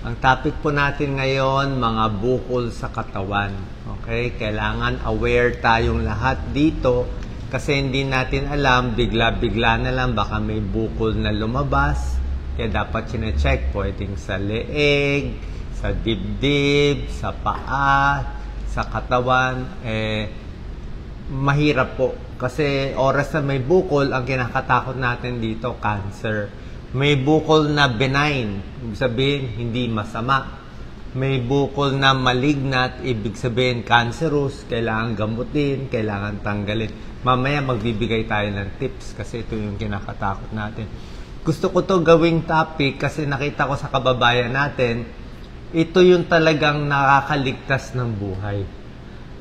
Ang topic po natin ngayon, mga bukol sa katawan. Okay? Kailangan aware tayong lahat dito kasi hindi natin alam, bigla-bigla na lang baka may bukol na lumabas. Kaya dapat sine-check, pwedeng sa leeg, sa dibdib, sa paa, sa katawan. Mahirap po. Kasi oras na may bukol, ang kinakatakot natin dito, cancer. May bukol na benign, ibig sabihin hindi masama. May bukol na malignant, ibig sabihin cancerous, kailangan gamutin, kailangan tanggalin. Mamaya magbibigay tayo ng tips kasi ito yung kinakatakot natin. Gusto ko to gawing topic kasi nakita ko sa kababayan natin, ito yung talagang nakakaligtas ng buhay.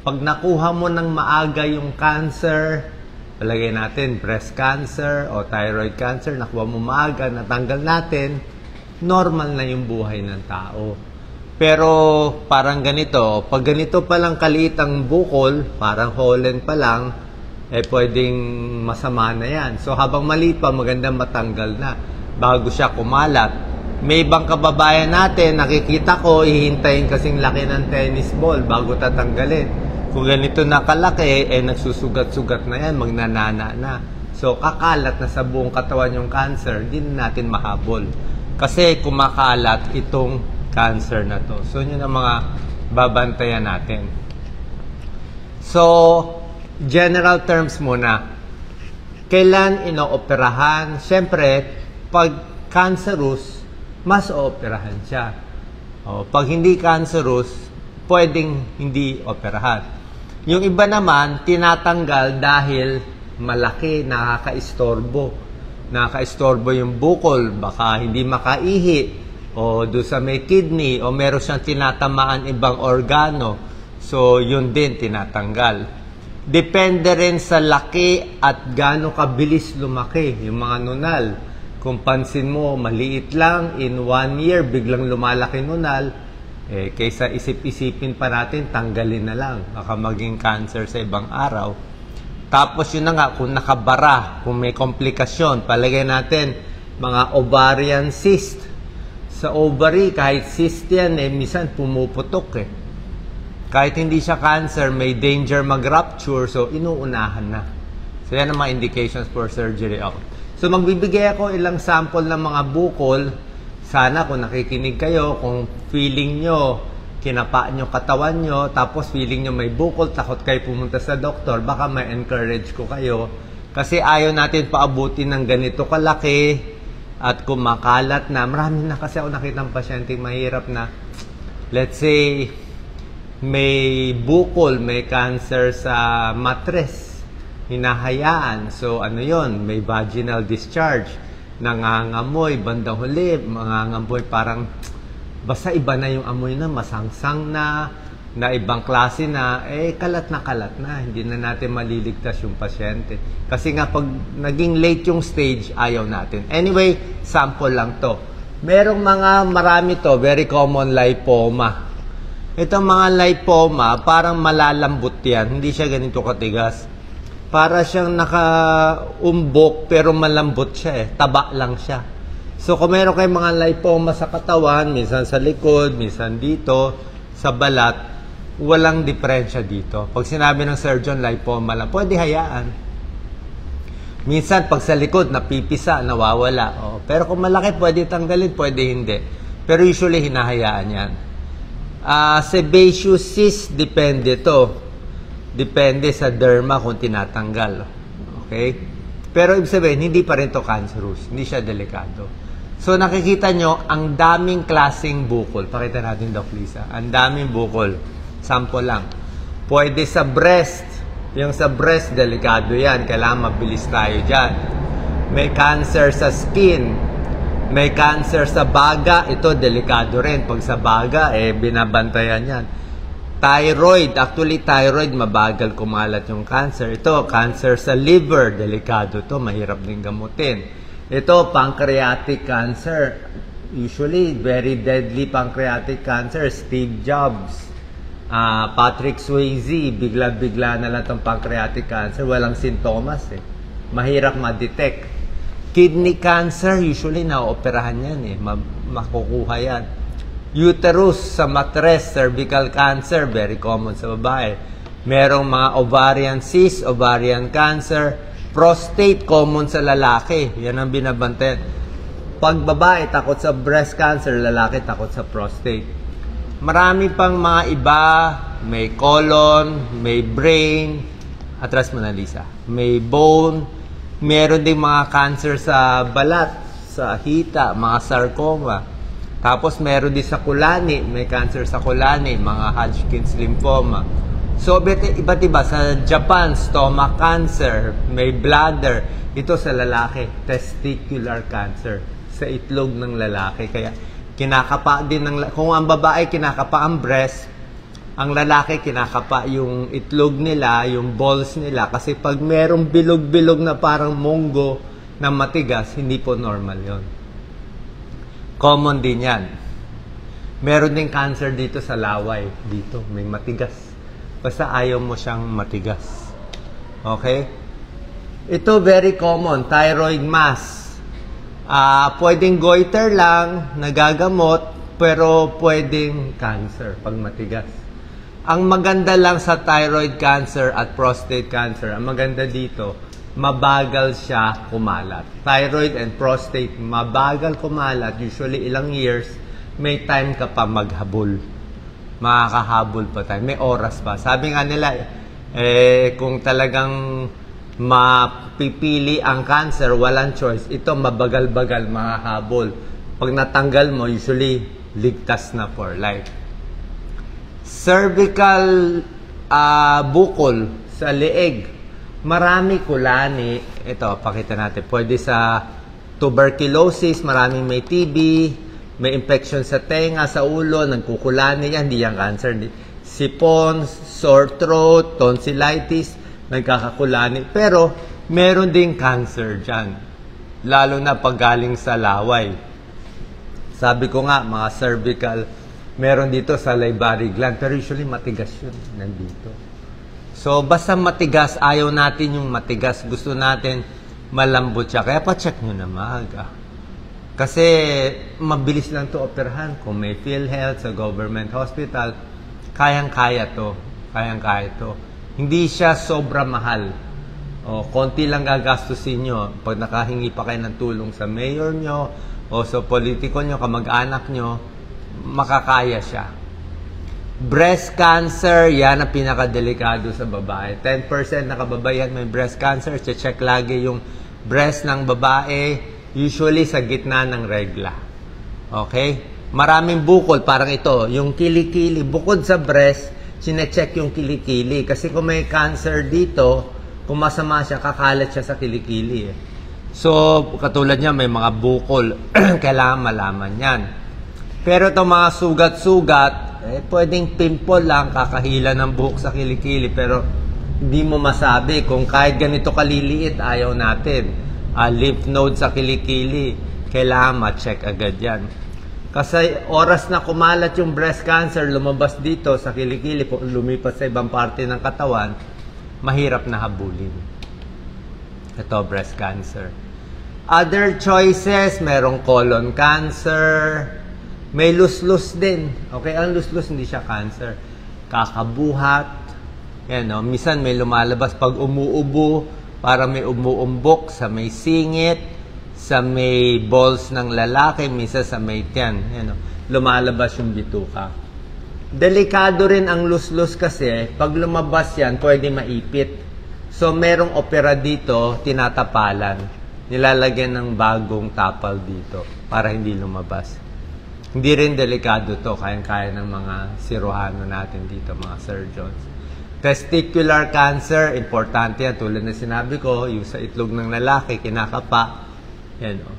Pag nakuha mo ng maaga yung cancer, palagay natin breast cancer o thyroid cancer, nakuha mo maaga, natanggal natin, normal na yung buhay ng tao. Pero parang ganito, pag ganito palang kaliit ang bukol, parang Holland pa lang, pwedeng masama na yan. So habang maliit pa, magandang matanggal na bago siya kumalat. May ibang kababayan natin, nakikita ko, hihintayin kasing laki ng tennis ball bago tatanggalin. Kung ganito nakalaki, nagsusugat-sugat na yan, magnanana na. So, kakalat na sa buong katawan yung cancer, hindi na natin mahabol. Kasi kumakalat itong cancer na to. So, yun ang mga babantayan natin. So, general terms muna. Kailan inooperahan? Siyempre, pag cancerous, mas ooperahan siya. Pag hindi cancerous, pwedeng hindi operahan. Yung iba naman, tinatanggal dahil malaki, nakakaistorbo. Nakakaistorbo yung bukol, baka hindi makaihi, o doon sa may kidney, o meron siyang tinatamaan ibang organo. So, yun din, tinatanggal. Depende rin sa laki at gaano kabilis lumaki, yung mga nunal. Kung pansin mo, maliit lang, in 1 year, biglang lumalaki nunal, kaysa isip-isipin pa natin, tanggalin na lang. Baka maging cancer sa ibang araw. Tapos yun na nga, kung nakabara, kung may komplikasyon, palagay natin, mga ovarian cyst. Sa ovary, kahit cyst yan, minsan pumuputok Kahit hindi siya cancer, may danger mag-rupture, so inuunahan na. So yan ang mga indications for surgery. So magbibigay ako ilang sample ng mga bukol. Sana kung nakikinig kayo, kung feeling nyo, kinapa nyo katawan nyo, tapos feeling nyo may bukol, takot kayo pumunta sa doktor, baka may encourage ko kayo. Kasi ayaw natin paabutin ng ganito kalaki at kumakalat na. Marami na kasi ako nakitang pasyente mahirap na, let's say, may bukol, may cancer sa mattress, hinahayaan. So ano yon, may vaginal discharge. Nangangamoy, bandang huli, mangangamoy parang basta iba na yung amoy na, masangsang na ibang klase na, kalat na, hindi na natin maliligtas yung pasyente. Kasi nga pag naging late yung stage, ayaw natin. Anyway, sample lang to. Merong marami to, very common lipoma. Itong mga lipoma, parang malalambot yan, hindi siya ganito katigas. Para siyang nakaumbok pero malambot siya taba lang siya. So kung meron kayong mga lipoma sa katawan, minsan sa likod, minsan dito, sa balat, walang diferensya dito. Pag sinabi ng surgeon, lipoma lang, pwede hayaan. Minsan pag sa likod, napipisa, nawawala. Pero kung malaki, pwede tanggalin, pwede hindi. Pero usually, hinahayaan yan. Sebaceous cyst, depende to. Depende sa derma kung tinatanggal. Okay? Pero ibig sabihin, hindi pa rin to cancerous. Hindi siya delikado. So nakikita nyo, ang daming klaseng bukol. Pakita natin, Doc Lisa. Ang daming bukol. Sample lang. Pwede sa breast. Yung sa breast, delikado yan. Kailangan mabilis tayo dyan. May cancer sa skin. May cancer sa baga. Ito, delikado rin. Pag sa baga, binabantayan yan. Thyroid, actually thyroid, mabagal kumalat yung cancer. Ito, cancer sa liver, delikado to, mahirap din gamutin. Ito, pancreatic cancer. Usually, very deadly pancreatic cancer. Steve Jobs, Patrick Swayze, bigla-bigla na lang itong pancreatic cancer. Walang sintomas Mahirap ma-detect. Kidney cancer, usually na-operahan yan makukuha yan. Uterus sa matres, cervical cancer, very common sa babae. Merong mga ovarian cyst, ovarian cancer. Prostate, common sa lalaki. Yan ang binabantayan. Pag babae, takot sa breast cancer, lalaki, takot sa prostate. Marami pang mga iba. May colon, may brain. Atras mo na, Lisa. May bone. Meron ding mga cancer sa balat, sa hita, mga sarcoma. Tapos meron din sa kulani, may cancer sa kulani, mga Hodgkin's lymphoma. So, iba't iba. Sa Japan, stomach cancer, may bladder. Ito sa lalaki, testicular cancer. Sa itlog ng lalaki. Kaya, kinakapa din ng... Kung ang babae, kinakapa ang breast, ang lalaki, kinakapa yung itlog nila, yung balls nila. Kasi pag merong bilog-bilog na parang munggo na matigas, hindi po normal yon. Common din yan. Meron din cancer dito sa laway. Dito, may matigas. Basta ayaw mo siyang matigas. Okay? Ito, very common. Thyroid mass. Pwedeng goiter lang, nagagamot, pero pwedeng cancer pag matigas. Ang maganda lang sa thyroid cancer at prostate cancer, ang maganda dito, mabagal siya kumalat. Thyroid and prostate, mabagal kumalat. Usually, ilang years, may time ka pa maghabol. Makakahabol pa tayo. May oras pa. Sabi nga nila, kung talagang mapipili ang cancer, walang choice. Ito, mabagal-bagal, makahabol. Pag natanggal mo, usually, ligtas na for life. Cervical bukol sa leeg. Marami kulani. Ito, pakita natin. Pwede sa tuberculosis, maraming may TB, may infection sa tenga, sa ulo, nagkukulani yan, hindi yan cancer. Sipon, sore throat, tonsillitis, nagkakakulani. Pero, meron ding cancer dyan. Lalo na pag galing sa laway. Sabi ko nga, mga cervical, meron dito sa salivary gland. Pero usually, matigas yun. Nandito. So, basta matigas, ayaw natin yung matigas. Gusto natin malambot siya. Kaya pa-check nyo na maaga. Kasi, mabilis lang to operahan. Kung may PhilHealth sa government hospital, kayang-kaya to. Kayang-kaya to. Hindi siya sobra mahal. O, konti lang gagastusin nyo. Pag nakahingi pa kayo ng tulong sa mayor nyo, o sa politiko nyo, kamag-anak nyo, makakaya siya. Breast cancer, yan ang pinakadelikado sa babae. 10% na kababayan may breast cancer. Check lagi yung breast ng babae, usually sa gitna ng regla. Okay? Maraming bukol, parang ito, yung kilikili. Bukod sa breast, sinecheck yung kilikili. Kasi kung may cancer dito, kung masama siya, kakalat siya sa kilikili. So, katulad niya, may mga bukol. Kailangan malaman yan. Pero itong mga sugat-sugat, pwedeng pimple lang, kakahila ng buhok sa kilikili, pero hindi mo masabi kung kahit ganito kaliliit, ayaw natin. Lymph node sa kilikili, kailangan ma-check agad yan. Kasi oras na kumalat yung breast cancer, lumabas dito sa kilikili, lumipas sa ibang parte ng katawan, mahirap na habulin. Ito, breast cancer. Other choices, merong colon cancer, may luslus din. Okay, ang luslus hindi siya cancer. Kakabuhat. Yan, no? Minsan may lumalabas pag umuubo, para may umuumbok sa may singit, sa may balls ng lalaki, minsan sa may tiyan. Yan, no? Lumalabas yung bituka. Delikado rin ang luslus kasi, pag lumabas yan, pwede maipit. So, merong opera dito, tinatapalan. Nilalagyan ng bagong tapal dito para hindi lumabas. Hindi rin delikado to, kayang-kaya ng mga siruhano natin dito, mga surgeons. Testicular cancer, importante yan. Tulad na sinabi ko, yung sa itlog ng lalaki, kinakapa. Yan, o.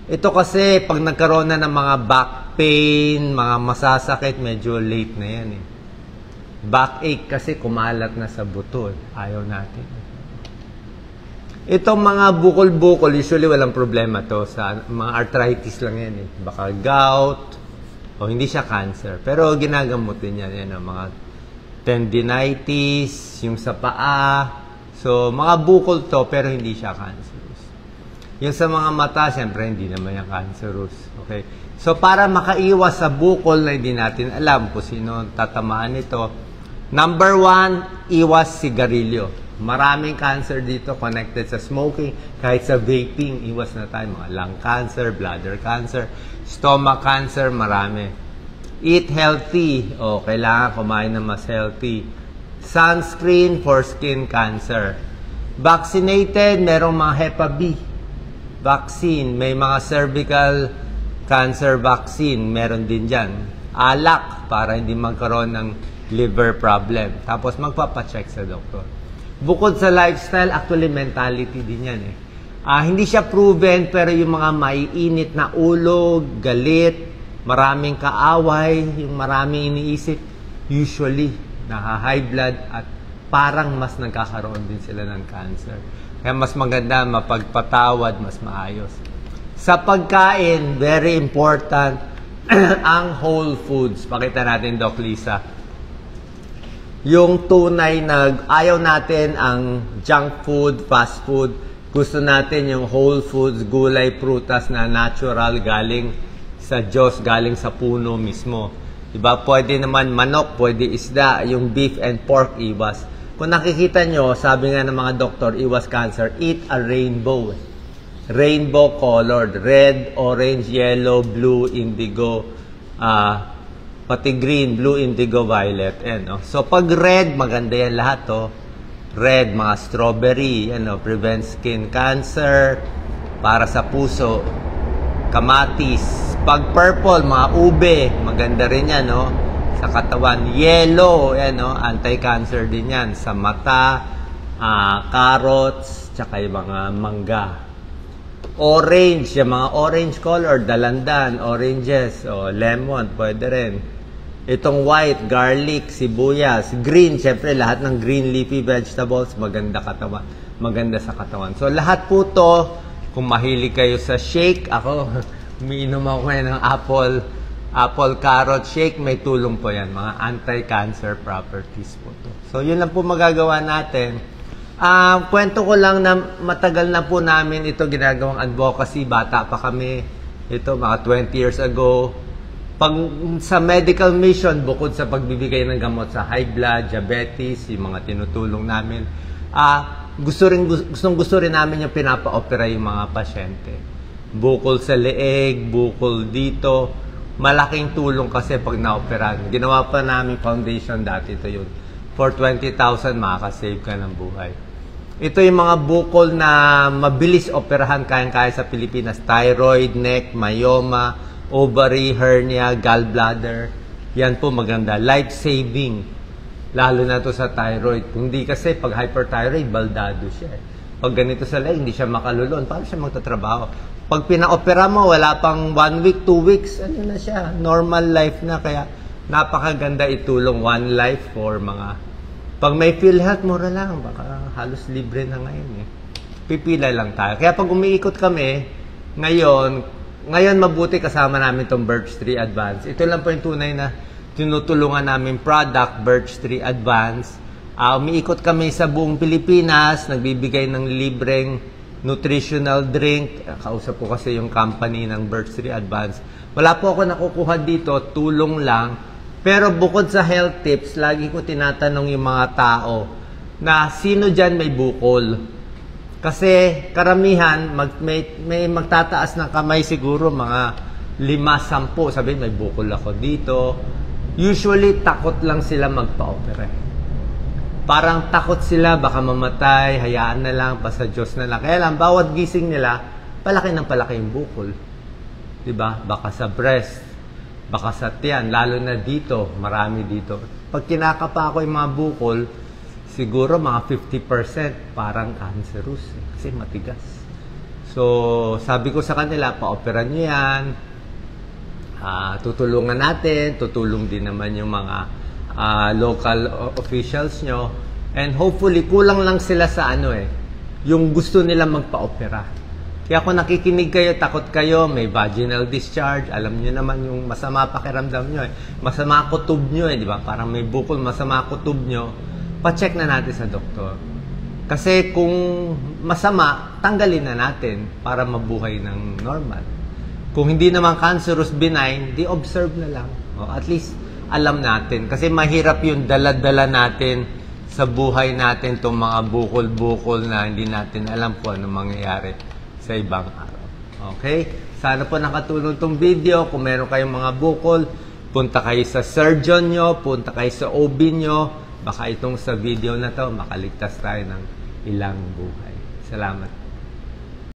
Ito kasi, pag nagkaroon na ng mga back pain, mga masasakit, medyo late na yan. Backache kasi kumalat na sa buto. Ayaw natin. Itong mga bukol-bukol, usually walang problema to. Sa mga arthritis lang yan. Baka gout, o hindi siya cancer. Pero ginagamot din yan. Yan mga tendinitis, yung sa paa. So, mga bukol to, pero hindi siya cancerous. Yung sa mga mata, siyempre, hindi naman yung cancerous. Okay? So, para makaiwas sa bukol na hindi natin alam kung sino tatamaan nito, number 1, iwas sigarilyo. Maraming cancer dito connected sa smoking, kahit sa vaping, iwas na tayo. Mga lung cancer, bladder cancer, stomach cancer, marami. Eat healthy. O, kailangan kumain na mas healthy. Sunscreen for skin cancer. Vaccinated, merong mga Hepa B vaccine. May mga cervical cancer vaccine, meron din dyan. Alak, para hindi magkaroon ng liver problem. Tapos magpapacheck sa doktor. Bukod sa lifestyle, actually mentality din yan eh. Hindi siya proven, pero yung mga maiinit na ulo, galit, maraming kaaway, yung maraming iniisip, usually high blood at parang mas nagkakaroon din sila ng cancer. Kaya mas maganda mapagpatawad, mas maayos. Sa pagkain, very important, ang whole foods. Pakita natin, Doc Lisa. Yung tunay na ayaw natin ang junk food, fast food. Gusto natin yung whole foods, gulay, prutas na natural, galing sa Diyos, galing sa puno mismo. Diba? Pwede naman manok, pwede isda, yung beef and pork, iwas. Kung nakikita nyo, sabi nga ng mga doktor, iwas cancer, eat a rainbow. Rainbow colored, red, orange, yellow, blue, indigo, pati green, blue, indigo, violet. So, pag red, maganda yan lahat. Red, mga strawberry, prevent skin cancer, para sa puso, kamatis. Pag purple, mga ube, maganda rin yan, sa katawan. Yellow, anti-cancer din yan. Sa mata, carrots, tsaka yung mga mangga. Orange, yung mga orange color, dalandan, oranges, lemon, pwede rin. Itong white, garlic, sibuyas, green, syempre lahat ng green leafy vegetables, maganda katawan, maganda sa katawan. So lahat po to, kung mahilig kayo sa shake, ako, umiinom ako ngayon ng apple carrot shake, may tulong po yan, mga anti-cancer properties po to. So yun lang po magagawa natin. Kwento ko lang na matagal na po namin ito ginagawang advocacy. Bata pa kami. Ito, mga 20 years ago. Pag sa medical mission, bukod sa pagbibigay ng gamot sa high blood, diabetes, yung mga tinutulong namin, gusto rin namin yung pinapa-opera yung mga pasyente. Bukol sa leeg, bukol dito. Malaking tulong kasi pag na-operan. Ginawa pa namin foundation dati, ito yun. For 20,000, makakasave ka ng buhay. Ito yung mga bukol na mabilis operahan kaya sa Pilipinas. Thyroid, neck, myoma, ovary, hernia, gallbladder. Yan po maganda. Life-saving. Lalo na to sa thyroid. Kung di kasi, pag hyperthyroid, baldado siya. Pag ganito sa leg, hindi siya makalulon. Paano siya magtatrabaho? Pag pina-opera mo, wala pang 1 week, 2 weeks, na siya? Normal life na. Kaya napakaganda itulong one life for mga... Pag may PhilHealth, mura lang. Baka halos libre na ngayon Pipila lang tayo. Kaya pag umiikot kami, ngayon mabuti kasama namin itong Birch Tree Advance. Ito lang po yung tunay na tinutulungan namin product, Birch Tree Advance. Umiikot kami sa buong Pilipinas, nagbibigay ng libreng nutritional drink. Kausap ko kasi yung company ng Birch Tree Advance. Wala po ako nakukuha dito, tulong lang. Pero bukod sa health tips, lagi ko tinatanong yung mga tao na sino dyan may bukol. Kasi karamihan, may magtataas ng kamay siguro mga 5-10. Sabihin, may bukol ako dito. Usually, takot lang sila magpa-opera. Parang takot sila, baka mamatay, hayaan na lang, basta Diyos na lang. Kaya lang, bawat gising nila, palaki ng palaki yung bukol. Diba? Baka sa breast, baka sa tiyan, lalo na dito, marami dito. Pag kinakapa ko yung mga bukol, siguro mga 50% parang cancerous. Kasi matigas. So, sabi ko sa kanila, pa-opera nyo yan. Tutulungan natin. Tutulong din naman yung mga local officials nyo. And hopefully, kulang lang sila sa yung gusto nila magpa-opera. Kaya kung nakikinig kayo, takot kayo, may vaginal discharge, alam nyo naman yung masama pakiramdam nyo Masama kutob nyo di ba? Parang may bukol, masama kutob nyo. Pa-check na natin sa doktor. Kasi kung masama, tanggalin na natin para mabuhay ng normal. Kung hindi naman cancerous benign, di observe na lang. At least alam natin. Kasi mahirap yung dala-dala natin sa buhay natin itong mga bukol-bukol na hindi natin alam kung ano mangyayari sa ibang araw. Okay? Sana po nakatulong itong video. Kung meron kayong mga bukol, punta kayo sa surgeon nyo, punta kayo sa OB nyo. Baka itong sa video na to, makaligtas tayo ng ilang buhay. Salamat.